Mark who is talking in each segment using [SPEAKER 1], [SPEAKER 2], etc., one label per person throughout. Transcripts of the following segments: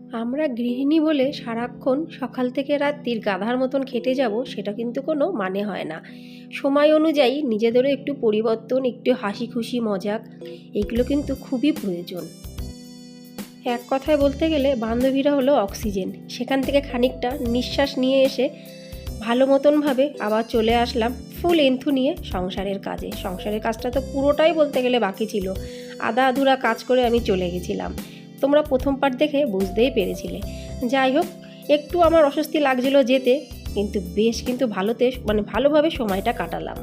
[SPEAKER 1] আমরা গৃহিণী বলে সারাক্ষণ সকাল থেকে রাত্রির গাধার মতন খেটে যাব সেটা কিন্তু কোনো মানে হয় না। সময় অনুযায়ী নিজেদেরও একটু পরিবর্তন, একটু হাসি খুশি মজাক এগুলো কিন্তু খুবই প্রয়োজন। এক কথায় বলতে গেলে বান্ধবীরা হলো অক্সিজেন। সেখান থেকে খানিকটা নিঃশ্বাস নিয়ে এসে ভালো মতনভাবে আবার চলে আসলাম ফুল এন্থু নিয়ে সংসারের কাজে। সংসারের কাজটা তো পুরোটাই বলতে গেলে বাকি ছিল, আধা আধুরা কাজ করে আমি চলে গেছিলাম। তোমরা প্রথম পার্ট দেখে বুঝতেই পেরেছিলে। যাই হোক, একটু আমার অস্বস্তি লাগছিল যেতে, কিন্তু বেশ কিন্তু ভালোভাবে সময়টা কাটালাম।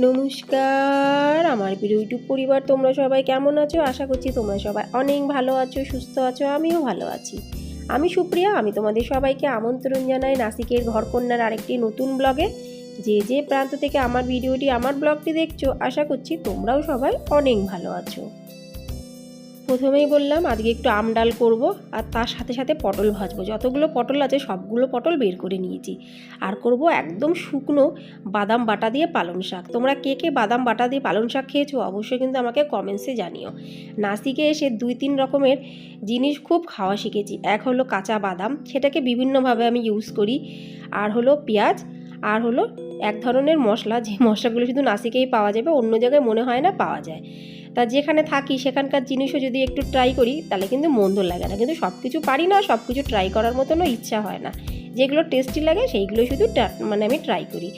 [SPEAKER 1] নমস্কার আমার প্রিয় ইউটিউব পরিবার, তোমরা সবাই কেমন আছো? আশা করছি তোমরা সবাই অনেক ভালো আছো, সুস্থ আছো। আমিও ভালো আছি। আমি সুপ্রিয়া, আমি তোমাদের সবাইকে আমন্ত্রণ জানাই নাসিকের ঘরকন্যার আরেকটি নতুন ব্লগে। যে প্রান্ত থেকে আমার ব্লগটি দেখছো, আশা করছি তোমরাও সবাই অনেক ভালো আছো। প্রথমেই বললাম আজকে একটু আম ডাল করবো, আর তার সাথে সাথে পটল ভাজবো। যতগুলো পটল আছে সবগুলো পটল বের করে নিয়েছি। আর করব একদম শুকনো বাদাম বাটা দিয়ে পালং শাক। তোমরা কে কে বাদাম বাটা দিয়ে পালং শাক খেয়েছো অবশ্যই কিন্তু আমাকে কমেন্টসে জানিও। নাসিকে এসে 2-3 রকমের জিনিস খুব খাওয়া শিখেছি। এক হলো কাঁচা বাদাম, সেটাকে বিভিন্নভাবে আমি ইউজ করি। আর হলো পেঁয়াজ, আর হলো এক ধরনের মশলা, যে মশলাগুলো শুধু নাসিকেই পাওয়া যাবে, অন্য জায়গায় মনে হয় না পাওয়া যায়। তা যেখানে থাকি সেখানকার জিনিসও যদি একটু ট্রাই করি তাহলে কিন্তু মন্দ লাগে না। কিন্তু সব কিছু পারি না, সব কিছু ট্রাই করার মতনও ইচ্ছা হয় না। যেগুলো টেস্টি লাগে সেইগুলো শুধু আমি ট্রাই করি।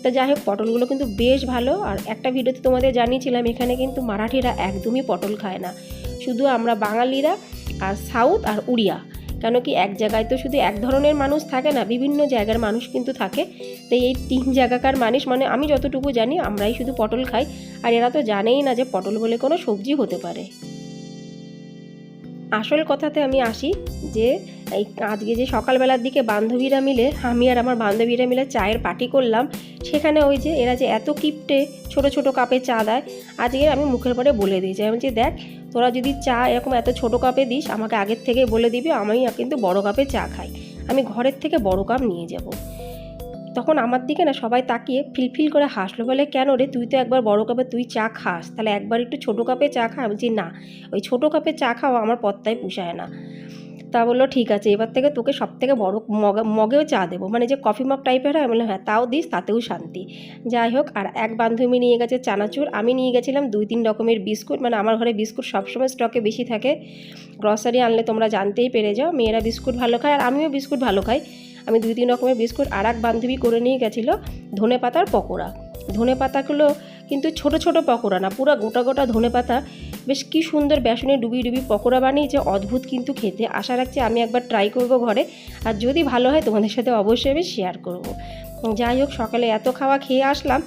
[SPEAKER 1] তা যাই হোক, পটলগুলো কিন্তু বেশ ভালো। আর একটা ভিডিওতে তোমাদের জানিয়েছিলাম এখানে কিন্তু মারাঠিরা একদমই পটল খায় না, শুধু আমরা বাঙালিরা আর সাউথ আর উড়িয়া। কেন কি এক জায়গায় তো শুধু এক ধরনের মানুষ থাকে না, বিভিন্ন জায়গার মানুষ কিন্তু থাকে। তো এই 3 জায়গাকার মানুষ, মানে আমি যতটুকু জানি আমরাই শুধু পটল খাই। আর এরা তো জানেই না যে পটল বলে কোনো সবজি হতে পারে। আসল কথাতে আমি আসি, যে এই আজকে যে সকালবেলার দিকে আমি আর আমার বান্ধবীরা মিলে চায়ের পার্টি করলাম, সেখানে ওই যে এরা যে এত কিপটে ছোট ছোট কাপে চা দেয়, আজকে আমি মুখের পরে বলে দিয়েছি, আমি যে দেখ তোরা যদি চা এরকম এত ছোট কাপে দিস আমাকে আগের থেকে বলে দিবি, আমি কিন্তু বড় কাপে চা খাই, আমি ঘরের থেকে বড় কাপ নিয়ে যাব। তখন আমার দিকে না সবাই তাকিয়ে ফিলফিল করে হাসলো, বলে কেন রে, তুই তো একবার বড় কাপে তুই চা খাস, তাহলে একবার একটু ছোটো কাপে চা খা। আমি বলছি না, ওই ছোটো কাপে চা খাওয়া আমার পত্তায় পুষায় না। তা বললো ঠিক আছে, এবার থেকে তোকে সব থেকে বড়ো মগেও চা দেবো, মানে যে কফি মগ টাইপের হয়। আমি বললাম হ্যাঁ, তাও দিস, তাতেও শান্তি। যাই হোক, আর এক বান্ধবী নিয়ে গেছে চানাচুর, আমি নিয়ে গেছিলাম 2-3 রকমের বিস্কুট। মানে আমার ঘরে বিস্কুট সবসময় স্টকে বেশি থাকে, গ্রসারি আনলে তোমরা জানতেই পেরে যাও। মেয়েরা বিস্কুট ভালো খায় আর আমিও বিস্কুট ভালো খাই। আমি 2-3 রকমের বিস্কুট। আর এক বান্ধবী করে নিয়ে গেছিলো ধনে পাতার পকোড়া। ধনে পাতাগুলো কিন্তু ছোট ছোট পকোড়া না, পুরো গোটা গোটা ধনে পাতা, বেশ কি সুন্দর বেসনে ডুবিয়ে ডুবিয়ে পকোড়া বানিয়েছে, অদ্ভুত কিন্তু খেতে। আশা রাখছি আমি একবার ট্রাই করব ঘরে, আর যদি ভালো হয় তোমাদের সাথে অবশ্যই আমি শেয়ার করব। যাই হোক, সকালে এত খাওয়া খেয়ে আসলাম।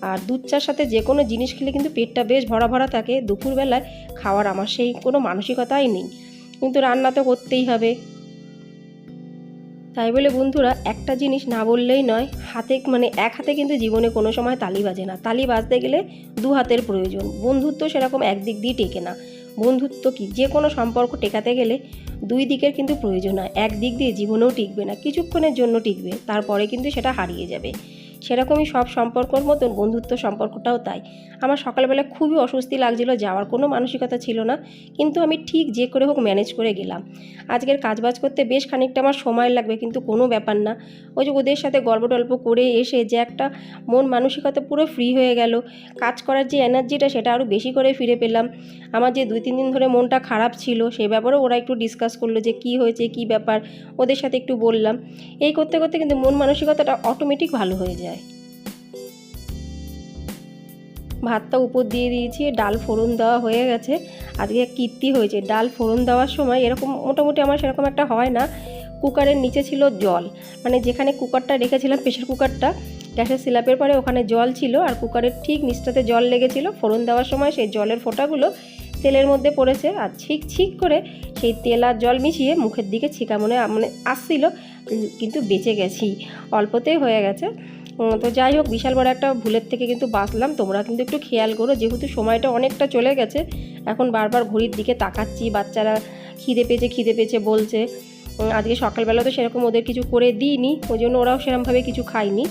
[SPEAKER 1] আর দুধ চার সাথে যে কোনো জিনিস খেলে কিন্তু পেটটা বেশ ভরা ভরা থাকে। দুপুরবেলায় খাওয়ার আমার সেই কোনো মানসিকতাই নেই, কিন্তু রান্না তো করতেই হবে। তাই বলে বন্ধুরা একটা জিনিস না বললেই নয়, এক হাতে কিন্তু জীবনে কোনো সময় তালি বাজে না। তালি বাজতে গেলে 2 হাতের প্রয়োজন। বন্ধুত্ব সেরকম একদিক দিয়ে টেকে না। বন্ধুত্ব কি, যে কোনো সম্পর্ক টেকাতে গেলে 2 দিকের কিন্তু প্রয়োজন হয়। এক দিক দিয়ে জীবনেও টিকবে না, কিছুক্ষণের জন্য টিকবে, তারপরে কিন্তু সেটা হারিয়ে যাবে। সেরকমই সব সম্পর্কর মতন বন্ধুত্ব সম্পর্কটাও তাই। আমার সকালবেলা খুবই অস্বস্তি লাগছিল, যাওয়ার কোনো মানসিকতা ছিল না, কিন্তু আমি ঠিক যে করে হোক ম্যানেজ করে গেলাম। আজকের কাজবাজ করতে বেশ খানিকটা আমার সময় লাগবে, কিন্তু কোনো ব্যাপার না। ওই যে ওদের সাথে গল্প টল্প করে এসে যে একটা মন মানসিকতা পুরো ফ্রি হয়ে গেল, কাজ করার যে এনার্জিটা সেটা আরও বেশি করে ফিরে পেলাম। আমার যে 2-3 দিন ধরে মনটা খারাপ ছিল সেই ব্যাপারেও ওরা একটু ডিসকাস করলো যে কী হয়েছে, কী ব্যাপার, ওদের সাথে একটু বললাম। এই করতে করতে কিন্তু মন মানসিকতাটা অটোমেটিক ভালো হয়ে যায়। ভাতটা উপর দিয়ে দিয়েছি, ডাল ফোড়ন দেওয়া হয়ে গেছে। আজকে কীর্তি হয়েছে, ডাল ফোড়ন দেওয়ার সময় এরকম মোটামুটি আমার সেরকম একটা হয় না। কুকারের নিচে ছিল জল, মানে যেখানে কুকারটা রেখেছিলাম প্রেশার কুকারটা, গ্যাসের স্ল্যাবের পরে ওখানে জল ছিল, আর কুকারের ঠিক নিচটাতে জল লেগেছিল। ফোড়ন দেওয়ার সময় সেই জলের ফোঁটাগুলো তেলের মধ্যে পড়েছে, আর ছিক ছিক করে সেই তেল আর জল মিশিয়ে মুখের দিকে ছিকা মানে আসছিল, কিন্তু বেঁচে গেছি, অল্পতেই হয়ে গেছে। তো যাই হোক, বিশাল বড় একটা ভুলের থেকে কিন্তু বাঁচলাম। তোমরা কিন্তু একটু খেয়াল করো, যেহেতু সময়টা অনেকটা চলে গেছে, এখন বারবার ঘড়ির দিকে তাকাচ্ছি, বাচ্চারা খিদে পেয়েছে বলছে। আজকে সকালবেলা তো সেরকম ওদের কিছু করে দিইনি, ওই জন্য ওরাও সেরকমভাবে কিছু খায়নি।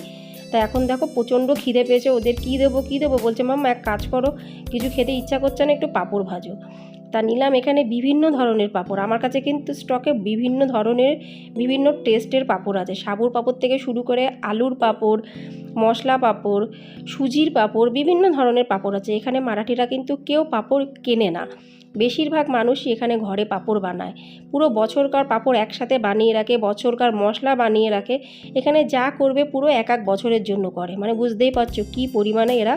[SPEAKER 1] তা এখন দেখো প্রচণ্ড খিদে পেয়েছে ওদের, কী দেবো বলছে, মাম্মা এক কাজ করো, কিছু খেতে ইচ্ছা করছে না, একটু পাঁপড় ভাজো। তা নিলাম এখানে বিভিন্ন ধরনের পাঁপড়। আমার কাছে কিন্তু স্টকে বিভিন্ন ধরনের বিভিন্ন টেস্টের পাঁপড় আছে, সাবুর পাঁপড় থেকে শুরু করে আলুর পাঁপড়, মশলা পাঁপড়, সুজির পাঁপড়, বিভিন্ন ধরনের পাঁপড় আছে। এখানে মারাঠিরা কিন্তু কেউ পাঁপড় কেনে না, বেশিরভাগ মানুষই এখানে ঘরে পাঁপড় বানায়। পুরো বছরকার পাঁপড় একসাথে বানিয়ে রাখে, বছরকার মশলা বানিয়ে রাখে। এখানে যা করবে পুরো এক এক বছরের জন্য করে, মানে বুঝতেই পারছো কী পরিমাণে এরা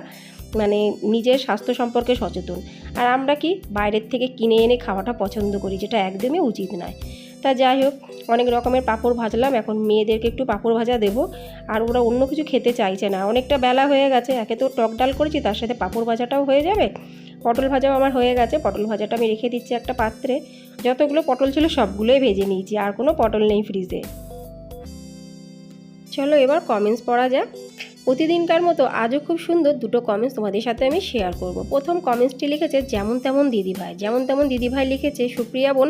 [SPEAKER 1] মানে নিজের স্বাস্থ্য সম্পর্কে সচেতন। আর আমরা কি বাইরের থেকে কিনে এনে খাওয়াটা পছন্দ করি, যেটা একদমই উচিত নয়। তা যাই হোক, অনেক রকমের পাঁপড় ভাজলাম, এখন মেয়েদেরকে একটু পাঁপড় ভাজা দেবো। আর ওরা অন্য কিছু খেতে চাইছে না, অনেকটা বেলা হয়ে গেছে। একে তো টক ডাল করেছি, তার সাথে পাঁপড় ভাজাটাও হয়ে যাবে। পটল ভাজাও আমার হয়ে গেছে, পটল ভাজাটা আমি রেখে দিচ্ছি একটা পাত্রে। যতগুলো পটল ছিল সবগুলোই ভেজে নিয়েছি, আর কোনো পটল নেই ফ্রিজে। চলো এবার কমেন্টস পড়া যাক। প্রতিদিনকার মতো আজও খুব সুন্দর দুটো কমেন্টস তোমাদের সাথে আমি শেয়ার করব। প্রথম কমেন্টসটি লিখেছে যেমন তেমন দিদিভাই। যেমন তেমন দিদিভাই লিখেছে, সুপ্রিয়া বোন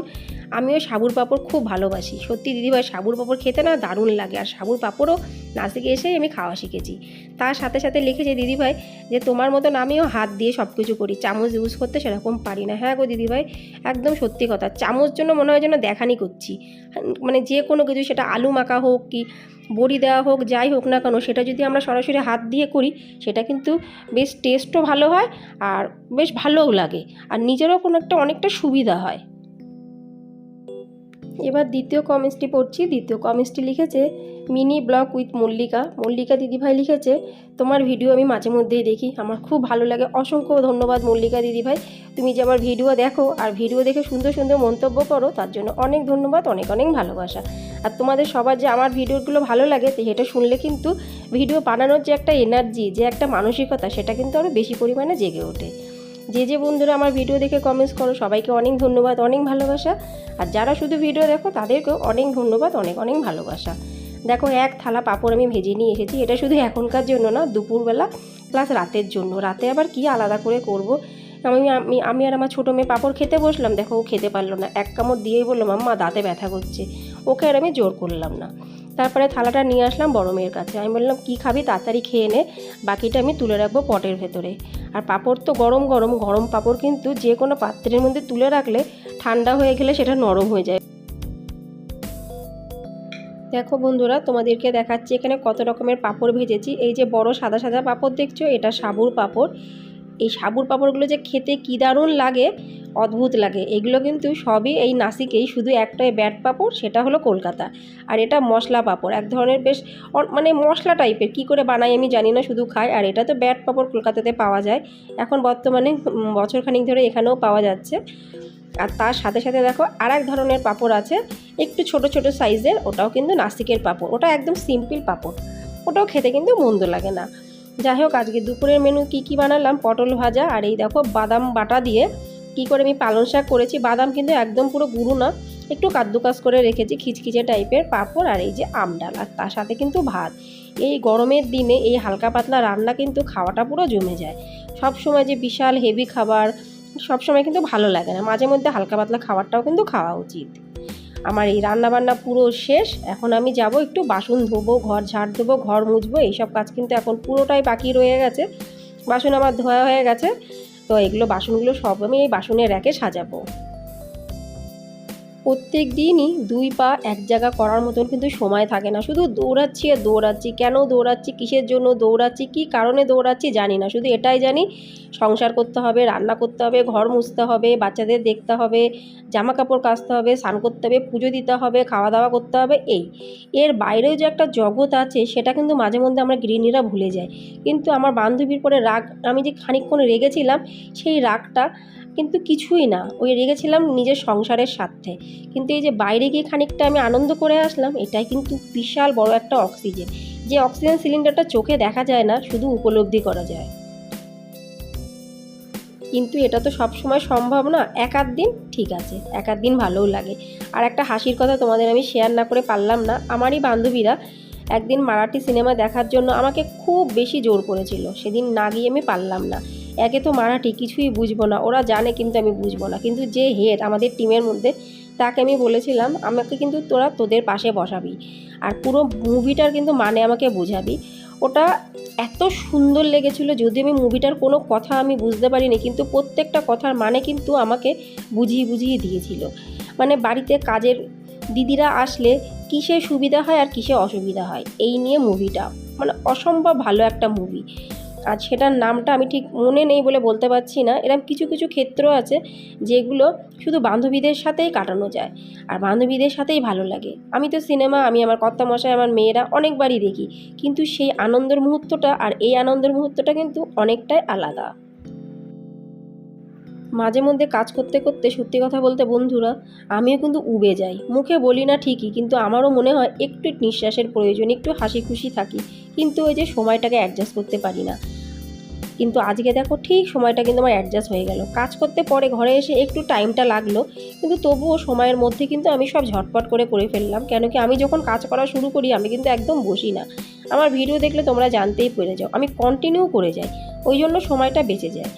[SPEAKER 1] আমিও সাবুর পাঁপড় খুব ভালোবাসি। সত্যি দিদিভাই, সাবুর পাঁপড় খেতে না দারুণ লাগে, আর সাবুর পাঁপড়ও নাসিকে এসেই আমি খাওয়া শিখেছি। তার সাথে সাথে লিখেছে দিদিভাই যে তোমার মতন আমিও হাত দিয়ে সব কিছু করি, চামচ ইউজ করতে সেরকম পারি না। হ্যাঁ গো দিদিভাই, একদম সত্যি কথা। চামচ জন্য মনে হয় যেন দেখানি করছি, মানে যে কোনো কিছু, সেটা আলু মাখা হোক কি বড়ি দেওয়া হোক, যাই হোক না কেন, সেটা যদি আমরা সরাসরি হাত দিয়ে করি সেটা কিন্তু বেশ টেস্টও ভালো হয় আর বেশ ভালোও লাগে, আর নিজেরও কোনো একটা অনেকটা সুবিধা হয়। এবার দ্বিতীয় কমেন্টসটি পড়ছি। দ্বিতীয় কমেন্টসটি লিখেছে mini blog with Mallika. Mallika দিদিভাই লিখেছে তোমার ভিডিও আমি মাঝে মধ্যেই দেখি, আমার খুব ভালো লাগে। অসংখ্য ধন্যবাদ মল্লিকা দিদিভাই, তুমি যে আমার ভিডিও দেখো আর ভিডিও দেখে সুন্দর সুন্দর মন্তব্য করো, তার জন্য অনেক ধন্যবাদ, অনেক অনেক ভালোবাসা। আর তোমাদের সবার যে আমার ভিডিওগুলো ভালো লাগে, তো এটা শুনলে কিন্তু ভিডিও বানানোর যে একটা এনার্জি, যে একটা মানসিকতা, সেটা কিন্তু আরও বেশি পরিমাণে জেগে ওঠে। যে যে বন্ধুরা আমার ভিডিও দেখে কমেন্টস করো, সবাইকে অনেক ধন্যবাদ, অনেক ভালোবাসা। আর যারা শুধু ভিডিও দেখো তাদেরকেও অনেক ধন্যবাদ, অনেক অনেক ভালোবাসা। দেখো এক থালা পাঁপড় আমি ভেজে নিয়ে এসেছি। এটা শুধু এখনকার জন্য না, দুপুরবেলা প্লাস রাতের জন্য। রাতে আবার কি আলাদা করে করব। আমি আর আমার ছোটো মেয়ে পাঁপড় খেতে বসলাম, দেখো ও খেতে পারলো না, এক কামড় দিয়েই বললো মাম্মা দাঁতে ব্যথা করছে। ওকে আর আমি জোর করলাম না। তারপরে থালাটা নিয়ে আসলাম বড় মেয়ের কাছে। আমি বললাম কী খাবি, তাড়াতাড়ি খেয়ে নে, বাকিটা আমি তুলে রাখবো পটের ভেতরে। আর পাঁপড় তো গরম গরম, গরম পাঁপড় কিন্তু যে কোনো পাত্রের মধ্যে তুলে রাখলে ঠান্ডা হয়ে গেলে সেটা নরম হয়ে যায়। দেখো বন্ধুরা, তোমাদেরকে দেখাচ্ছি এখানে কত রকমের পাঁপড় ভেজেছি। এই যে বড় সাদা সাদা পাঁপড় দেখছো, এটা সাবুর পাঁপড়। এই সাবুর পাঁপড়গুলো যে খেতে কী দারুণ লাগে, অদ্ভুত লাগে। এগুলো কিন্তু সবই এই নাসিকেই, শুধু একটাই ব্যাট পাঁপড়, সেটা হলো কলকাতা। আর এটা মশলা পাঁপড়, এক ধরনের বেশ মানে মশলা টাইপের, কী করে বানাই আমি জানি না, শুধু খাই। আর এটা তো ব্যাট পাঁপড় কলকাতাতে পাওয়া যায় এখন বর্তমানে, বছরখানিক ধরে এখানেও পাওয়া যাচ্ছে। আর তার সাথে সাথে দেখো আর এক ধরনের পাঁপড় আছে, একটু ছোট ছোট সাইজের, ওটাও কিন্তু নাসিকের পাঁপড়। ওটা একদম সিম্পল পাঁপড়, ওটাও খেতে কিন্তু মন্দ লাগে না। যাই হোক, আজকে দুপুরের মেনু কি কি বানালাম, পটল ভাজা, আর এই দেখো বাদাম বাটা দিয়ে কি করে আমি পালং শাক করেছি। বাদাম কিন্তু একদম পুরো গুঁড়ো না, একটু কাদ্দুকাস করে রেখেছি, খিচখিচে টাইপের পাঁপড়, আর এই যে আম ডাল, আর তার সাথে কিন্তু ভাত। এই গরমের দিনে এই হালকা পাতলা রান্না কিন্তু খাওয়াটা পুরো জমে যায়। সব সময় যে বিশাল হেভি খাবার সব সময় কিন্তু ভালো লাগে না, মাঝে মধ্যে হালকা পাতলা খাবারটাও কিন্তু খাওয়া উচিত। আমার এই রান্নাবান্না পুরো শেষ। এখন আমি যাব একটু বাসন ধোবো, ঘর ঝাড় দেবো, ঘর মুছবো, এইসব কাজ কিন্তু এখন পুরোটাই বাকি রয়ে গেছে। বাসন আমার ধোয়া হয়ে গেছে, তো এগুলো বাসনগুলো সব আমি এই বাসনের র্যাকে সাজাবো। প্রত্যেক দিনই দুই পা এক জায়গা করার মতন কিন্তু সময় থাকে না, শুধু দৌড়াচ্ছি আর দৌড়াচ্ছি। কেন দৌড়াচ্ছি, কিসের জন্য দৌড়াচ্ছি, কী কারণে দৌড়াচ্ছি জানি না, শুধু এটাই জানি সংসার করতে হবে, রান্না করতে হবে, ঘর মুছতে হবে, বাচ্চাদের দেখতে হবে, জামা কাপড় কাচতে হবে, স্নান করতে হবে, পুজো দিতে হবে, খাওয়া দাওয়া করতে হবে। এর বাইরেও যে একটা জগৎ আছে সেটা কিন্তু মাঝে মধ্যে আমরা গৃহিণীরা ভুলে যাই। কিন্তু আমার বান্ধবীর পরে রাগ, আমি যে খানিকক্ষণ রেগেছিলাম, সেই রাগটা কিন্তু কিছুই না, ওই রেগেছিলাম নিজের সংসারের স্বার্থে। কিন্তু এই যে বাইরে গিয়ে খানিকটা আমি আনন্দ করে আসলাম, এটাই কিন্তু বিশাল বড় একটা অক্সিজেন। যে অক্সিজেন সিলিন্ডারটা চোখে দেখা যায় না, শুধু উপলব্ধি করা যায়। কিন্তু এটা তো সব সময় সম্ভব না, এক আধ দিন ঠিক আছে, এক আধ দিন ভালোও লাগে। আর একটা হাসির কথা তোমাদের আমি শেয়ার না করে পারলাম না। আমারই বান্ধবীরা একদিন মারাঠি সিনেমা দেখার জন্য আমাকে খুব বেশি জোর করেছিল, সেদিন না গিয়ে আমি পারলাম না। একে তো মারাঠি কিছুই বুঝবো না, ওরা জানে কিন্তু আমি বুঝবো না। কিন্তু যে হেড আমাদের টিমের মধ্যে, তাকে আমি বলেছিলাম আমাকে কিন্তু তোরা তোদের পাশে বসাবি, আর পুরো মুভিটার কিন্তু মানে আমাকে বোঝাবি। ওটা এত সুন্দর লেগেছিল, যদি আমি মুভিটার কোনো কথা আমি বুঝতে পারিনি, কিন্তু প্রত্যেকটা কথার মানে কিন্তু আমাকে বুঝিয়ে বুঝিয়ে দিয়েছিল। মানে বাড়িতে কাজের দিদিরা আসলে কিসে সুবিধা হয় আর কিসে অসুবিধা হয়, এই নিয়ে মুভিটা মানে অসম্ভব ভালো একটা মুভি। আর সেটার নামটা আমি ঠিক মনে নেই বলে বলতে পারছি না। এরকম কিছু কিছু ক্ষেত্র আছে যেগুলো শুধু বান্ধবীদের সাথেই কাটানো যায়, আর বান্ধবীদের সাথেই ভালো লাগে। আমি তো সিনেমা, আমি আমার কর্তামশাই, আমার মেয়েরা অনেকবারই দেখি, কিন্তু সেই আনন্দের মুহূর্তটা আর এই আনন্দের মুহূর্তটা কিন্তু অনেকটাই আলাদা। মাঝে মধ্যে কাজ করতে করতে সত্যি কথা বলতে বন্ধুরা, আমিও কিন্তু উবে যাই। মুখে বলি না ঠিকই, কিন্তু আমারও মনে হয় একটু নিঃশ্বাসের প্রয়োজন, একটু হাসি খুশি থাকি, কিন্তু ওই যে সময়টাকে অ্যাডজাস্ট করতে পারি না। কিন্তু আজকে দেখো ঠিক সময়টা কিন্তু আমার অ্যাডজাস্ট হয়ে গেল। কাজ করতে পরে ঘরে এসে একটু টাইমটা লাগলো, কিন্তু তবুও সময়ের মধ্যে কিন্তু আমি সব ঝটপট করে ফেললাম। কেন কি, আমি যখন কাজ করা শুরু করি আমি কিন্তু একদম বসি না। আমার ভিডিও দেখলে তোমরা জানতেই পেরে যাও, আমি কন্টিনিউ করে যাই, ওই জন্য সময়টা বেঁচে যায়।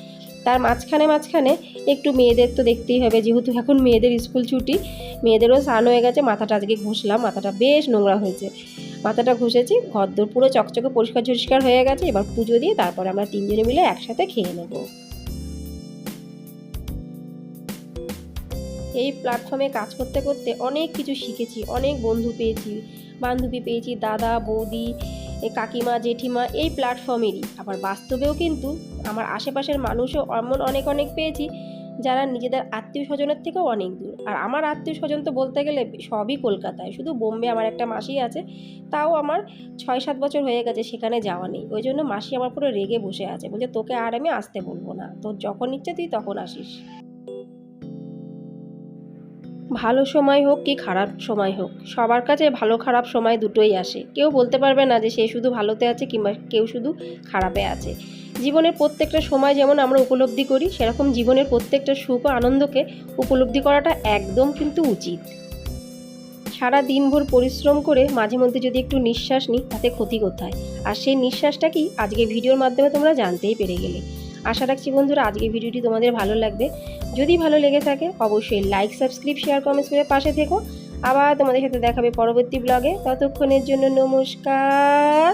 [SPEAKER 1] তার মাঝখানে একটু মেয়েদের তো দেখতেই হবে, যেহেতু এখন মেয়েদের স্কুল ছুটি, মেয়েদেরও স্নান হয়ে গেছে। মাথাটা আজকে ঘষলাম, মাথাটা বেশ নোংরা হয়েছে। মাথাটা ঘষেছি, ঘরদোর পুরো চকচকে পরিষ্কার হয়ে গেছে। এবার পুজো দিয়ে তারপর আমরা তিনজনে মিলে একসাথে খেয়ে নেব। এই প্ল্যাটফর্মে কাজ করতে করতে অনেক কিছু শিখেছি, অনেক বন্ধু পেয়েছি, বান্ধবী পেয়েছি, দাদা বৌদি, কাকিমা জেঠিমা এই প্ল্যাটফর্মেরই। আবার বাস্তবেও কিন্তু আমার আশেপাশের মানুষও এমন অনেক অনেক পেয়েছি যারা নিজেদের আত্মীয় স্বজনের থেকেও অনেক দূর। আর আমার আত্মীয় স্বজন তো বলতে গেলে সবই কলকাতায়, শুধু বোম্বে আমার একটা মাসি আছে, তাও আমার 6-7 বছর হয়ে গেছে সেখানে যাওয়া নেই। ওই জন্য মাসি আমার পুরো রেগে বসে আছে, বলছে তোকে আর আমি আসতে বলবো না, তোর যখন ইচ্ছে তুই তখন আসিস। ভালো সময় হোক কি খারাপ সময় হোক, সবার কাছে ভালো খারাপ সময় দুটোই আসে। কেউ বলতে পারবে না যে সে শুধু ভালোতে আছে কিংবা কেউ শুধু খারাপে আছে। জীবনের প্রত্যেকটা সময় যেমন আমরা উপলব্ধি করি, সেরকম জীবনের প্রত্যেকটা সুখ ও আনন্দকে উপলব্ধি করাটা একদম কিন্তু উচিত। সারা দিনভর পরিশ্রম করে মাঝে মধ্যে যদি একটু নিঃশ্বাস নিই, তাতে ক্ষতি কোথায়? আর সেই নিঃশ্বাসটা কি আজকে ভিডিওর মাধ্যমে তোমরা জানতেই পেরে গেলে। আশা রাখছি বন্ধুরা আজকে ভিডিওটি তোমাদের ভালো লাগবে। যদি ভালো লেগে থাকে অবশ্যই লাইক, সাবস্ক্রাইব, শেয়ার, কমেন্টস করে পাশে থেকো। আবার তোমাদের সাথে দেখাবে পরবর্তী ব্লগে। ততক্ষণের জন্য নমস্কার।